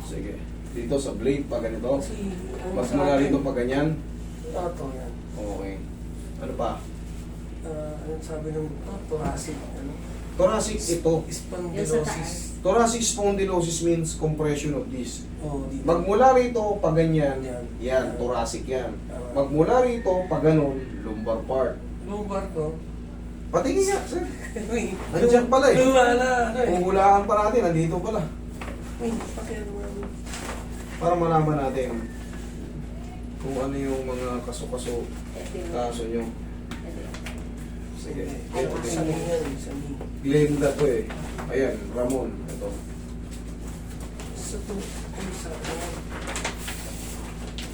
Sige. Dito sa blade, pa ganito. Kasi, Mas mula rito pa ganyan. Ito, yan. Okay. Ano pa? Anong sabi ng thoracic, ano? Thoracic ito. Spondylosis. Thoracic spondylosis means compression of this. Oh, dito. Magmula rito, pa ganyan, Yan. yan, thoracic yan. Tama. Magmula rito, pa ganun, lumbar part. Lumbar ko. Patingin nga, sir. Uy, Nandiyan pala eh. Lumala, ano eh. Huhulaan pa natin, nandito pala. Uy, pakiano mo. Para malaman natin kung ano yung mga kaso-kaso kaso nyo. Sige. Ay, Ito sani din. yan, sani. Glenda to eh. Ayan, Ramon. Ito. Sa to, ay, sa ano.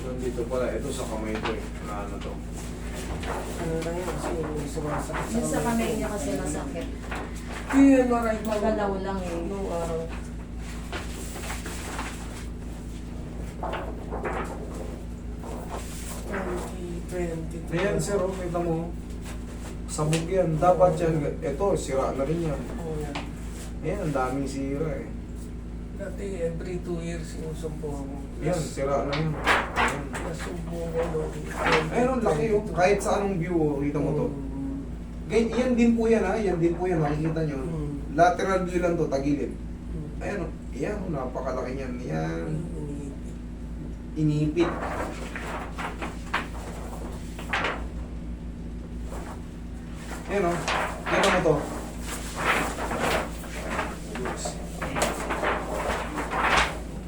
Nandito pala. Ito sa kamay ko eh. Ano to? Ano lang yan, kasi yung sumasakit Yung sa kamay niya kasi masakit. Yun, maray pa. Magalaw lang eh. Nung araw. Ayan sir, oh, kita mo. Sabog yan. Dapat yan. Ito, sira na rin yan. Oo, yan. Ayan, ang daming sira eh. Dati, every 2 years, sinusumpong ako. Yan, sira na yan. Ayan. Nasumpong ko, no? Ayun, ang laki oh. Kahit sa anong view, oh, kita mo to. Yan din po yan ha. Yan din po yan. Makikita nyo. Lateral view lang to, tagilid. Ayan, oh. Yan, oh, napakalaki niyan. Yan. Inipit. Ayan o. Kita mo to.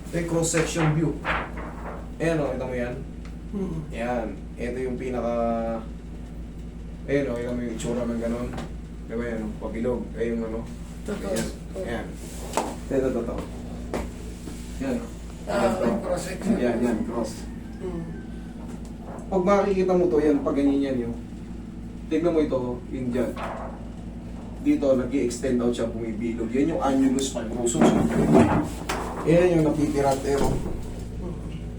Ito yung cross-section view. Ayan o, kita mo yan. Yan. Ito yung pinaka... Ayan o, kita mo yung itsura ng ganon. Diba yan, pabilog. Ay yung ano. Ayan. Ayan. Ito. Yan o. May cross-section. Yan, cross. Pag makikita mo to, yan, pag ganyan yan yun. Tignan mo ito, yun dyan. Dito, nag-i-extend out siya, bumibilog. Yan yung annulus fibrosus. Yan yung natitira, pero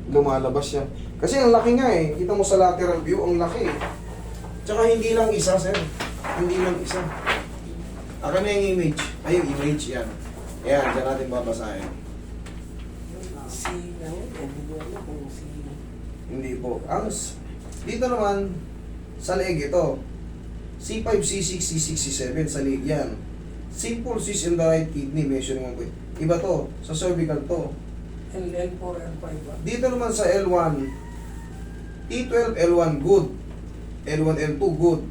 lumalabas siya. Kasi ang laki nga eh. Kita mo sa lateral view, ang laki eh. Tsaka hindi lang isa, sir. Hindi lang isa. Aka na yung image. Ay, yung image, yan. Ayan, dyan natin babasahin. Si, ano, hindi ko alam kung si... Hindi po. Dito naman, sa leeg ito. C5, C6, C6, C7 sa leeg yan. Simple cyst in the right kidney, measuring 1 Iba to, sa cervical to. L4, L5 ba? Dito naman sa L1, T12, L1, good. L1, L2, good.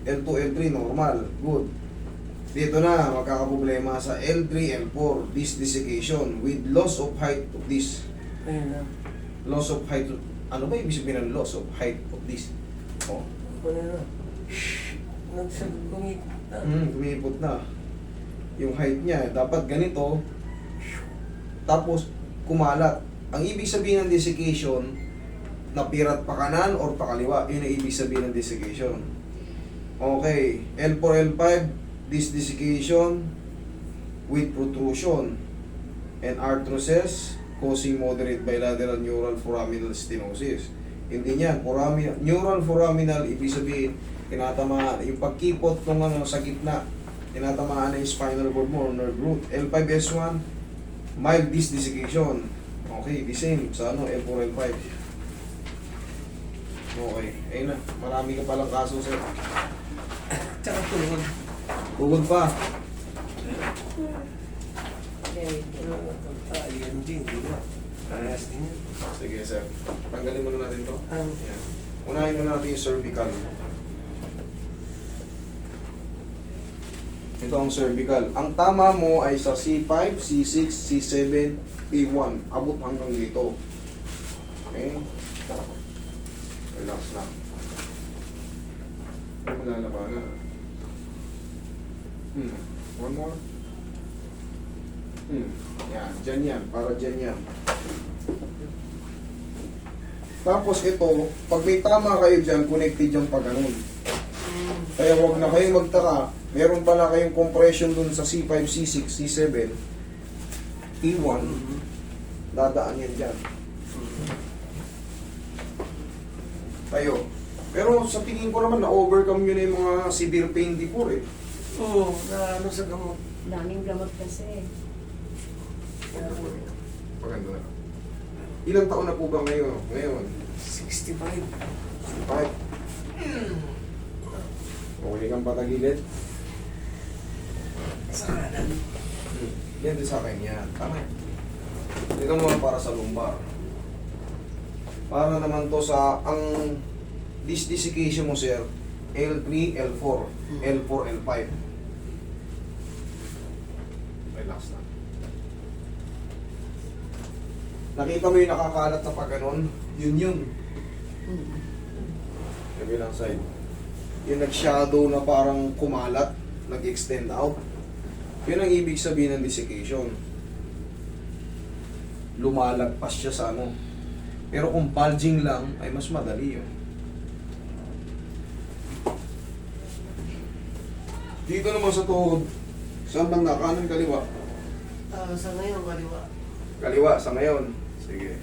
L2, L3, normal, good. Dito na, magkakaproblema sa L3, L4, disc desiccation with loss of height of disc. Ayun na. Loss of height, ano ba ibig sabihin ng loss of height of disc? Oh. Ano na? Kumikot na. Kumipot na. Yung height niya, dapat ganito. Tapos, kumalat. Ang ibig sabihin ng desiccation, napirat pa kanan or pa kaliwa. Yun ang ibig sabihin ng desiccation. Okay. L4, L5, this desiccation with protrusion and arthrosis causing moderate bilateral neural foraminal stenosis. Hindi niyan. Neural foraminal, ibig sabihin, tinatamaan. Yung pagkipot ng ano, sa gitna, tinatamaan na yung spinal cord mo, nerve root. L5S1, mild disc desiccation. Okay, the same sa ano, L4, L5. Okay, ayun na. Marami ka palang kaso, sir. Tsaka tuhod. Bugod pa. Very good. Ayan din, di ba? Ayas din yan. Sige, sir. Tanggalin muna natin to. Ang Yan. Unahin muna natin yung cervical. Ito ang cervical. Ang tama mo ay sa C5, C6, C7, A1. Abot hanggang dito. Okay? Relax lang. Huwag mo lalabanan. One more. Yan. Dyan yan. Para dyan yan. Tapos ito, pag may tama kayo dyan, connected yung pag ganun. Kaya huwag na kayong magtaka. Meron pala kayong compression dun sa C5, C6, C7, T1. Dadaan yan dyan. Tayo. Pero sa tingin ko naman, na-overcome yun yung mga severe pain before eh. Oo, na ano sa gamot. Daming gamot kasi. Kaya, Ilang taon na po ba ngayon? Ngayon? 65. 5. Okay kang patagilid? Sa kanan. Yan din sa akin yan. Tama. Dito naman para sa lumbar. Para naman to sa ang desiccation mo, sir. L3, L4. L4, L5. Relax na. Nakita mo yung nakakalat na pag ganon? Yun. Kabilang side. Yung nag-shadow na parang kumalat, nag-extend out. Yun ang ibig sabihin ng desiccation. Lumalagpas siya sa ano. Pero kung bulging lang, ay mas madali yun. Dito naman sa tuhod, saan banda? Kanan, kaliwa? Sa ngayon, kaliwa. Kaliwa, sa ngayon. Sige.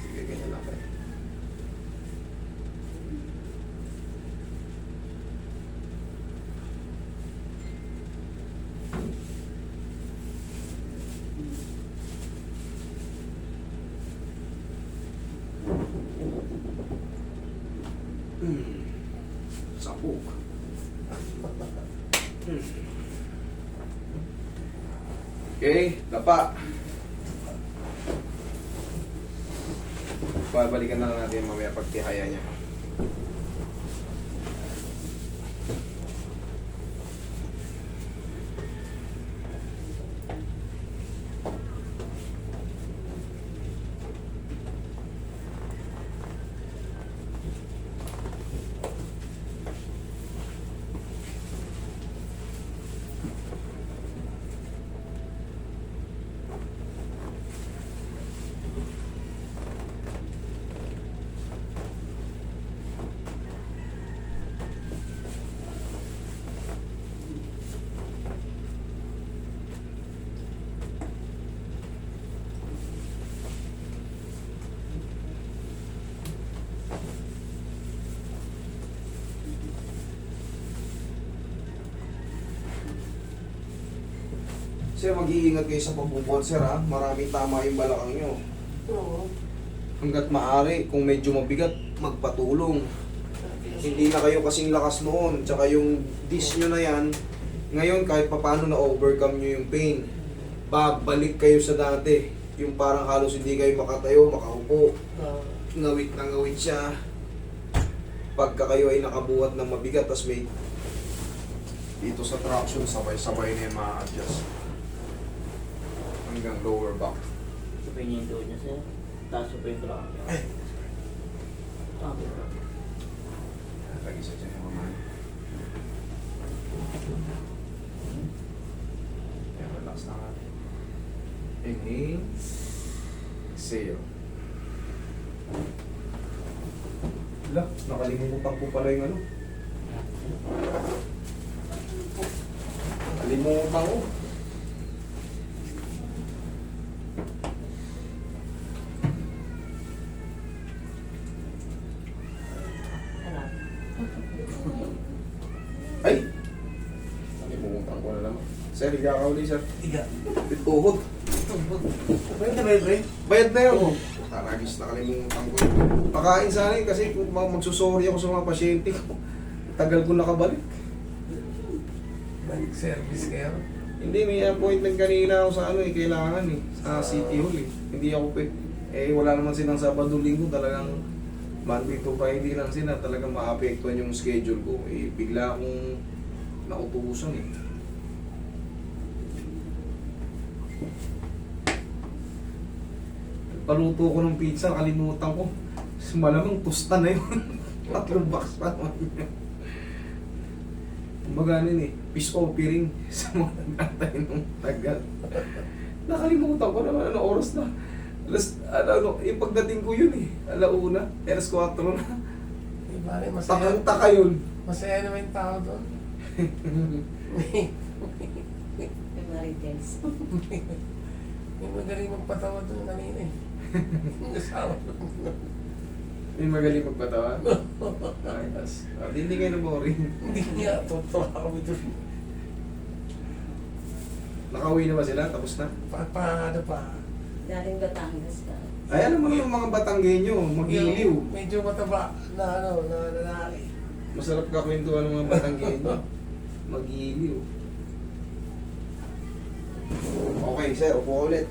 Sige, ganyan lang kayo. Sabog. Okay, dapa. Babalikan na lang natin mamaya pagtihaya niya. Sir, mag-iingat kayo sa pagbubuhat, sir, ha? Maraming tama yung balakang nyo. Oo. Hanggat maaari, kung medyo mabigat, magpatulong. Hindi na kayo kasing lakas noon. Tsaka yung disc nyo na yan, ngayon kahit papaano na-overcome nyo yung pain. Babalik kayo sa dati. Yung parang halos hindi kayo makatayo, makaupo. Ngawit na ngawit siya. Pagka kayo ay nakabuhat ng mabigat, tas may dito sa traction, sabay-sabay na yung ma-adjust. Hanggang lower back. Sabihin niya yung tuhod niya, sir. Taas pa yung bracket niya. Sabi ko. Lagi sa dyan yung mamay. Kaya relax na nga. Inhale. Exhale. Wala, nakalimutan ko pala yung ano. Nakalimutan ko. Ay! Nakalimutan ko na naman. Sir, ikakauli, sir. Tiga. Bituhod. Pwede na ba yun? Bayad na yun. Taragis, nakalimutan ko yun. Pakain sana yun kasi kung magsusorry ako sa mga pasyente ko, tagal ko nakabalik. Balik service kayo. Hindi, may appointment kanina ako sa ano eh, kailangan eh, sa City Hall eh. Hindi ako wala naman silang Sabado Linggo, talagang Monday to Friday lang sila, talagang maapektuhan yung schedule ko. Eh, bigla akong nautubusan eh. Paluto ko ng pizza, kalimutan ko. Malamang tusta na yun. 3 box pa naman yun. Kumbaga eh, peace offering sa mga nagtatay ng tagal. Nakalimutan ko naman, ano oras na. Yung pagdating ko yun eh, 1:00, alas 4 na. Di ba rin, masaya. Takang-taka yun. Masaya naman yung tao doon. February 10. May magaling magpatawa doon kanina eh. Kasama. May magaling magpatawa. Ayos. Hindi kayo na boring. Hindi niya, totoo kami doon. Nakauwi na ba sila? Tapos na? Ano pa? Galing Batangas ka. Ay, alam mo naman mga Batanggenyo, mag-iliw. Yung medyo mataba na ano, na lalaki. Masarap ka kwentuhan ng mga Batanggenyo. Mag-iliw. Okay, sir. Upo ulit.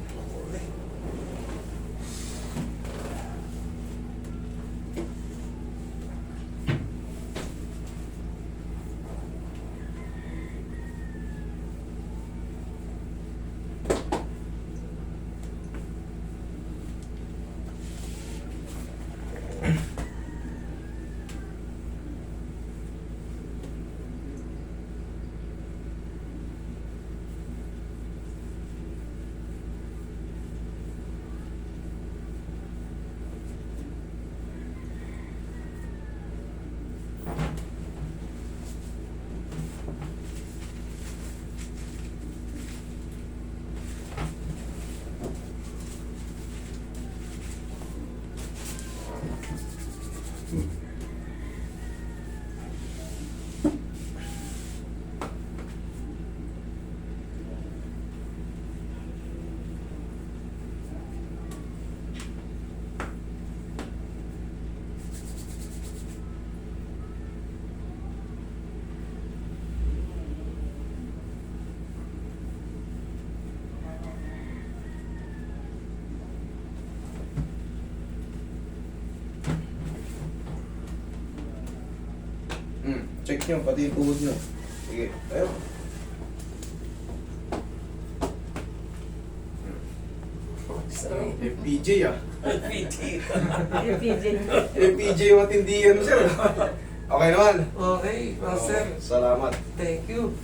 Check nyo, pati yung tuhod nyo. Sige, tayo. Sorry. FPJ ah. PJ. FPJ matindi yan, sir. Okay naman. Okay, well, sir. Salamat. Thank you.